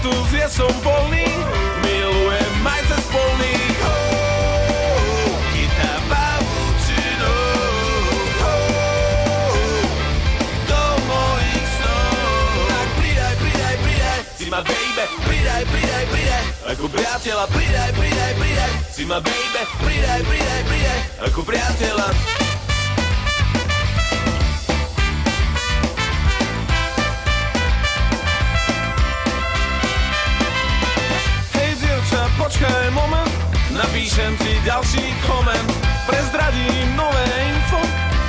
kaktus, je som voľný, milujem aj cez polný. Chytá pavučinu do mojich snov. Tak pridaj, pridaj, pridaj, si ma baby, pridaj, pridaj, pridaj, ako priateľa, pridaj, pridaj, pridaj, si ma baby, pridaj, pridaj, pridaj, ako priateľa. Počkaj moment, napíšem ti ďalší koment, prezradím nové info,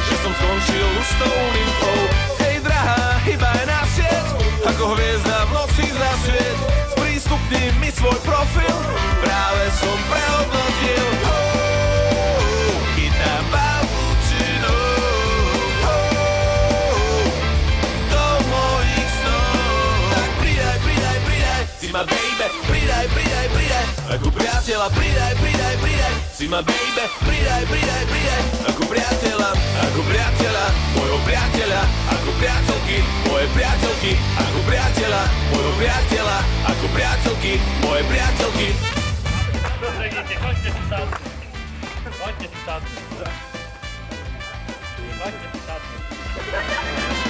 že som skončil s tou nymfou. Hej drahá, hýbaj na sieť, ako hviezda v noci zasvieť, sprístupni mi svoj profil, práve som prehodnotil. Chytám pavučinu do mojich snov. Tak pridaj, pridaj, pridaj, si ma baby, pridaj, pridaj, pridaj, ako priateľa, pridaj, pridaj, pridaj, si ma baby, pridaj, pridaj, pridaj, ako priateľa, môjho priateľa, ako priateľky, moje priateľky, ako priateľa, môjho priateľa, ako priateľky, moje priateľky. Chodźcie tu sadnąć. Chodźcie tu sadnąć. Chodźcie tu sadnąć.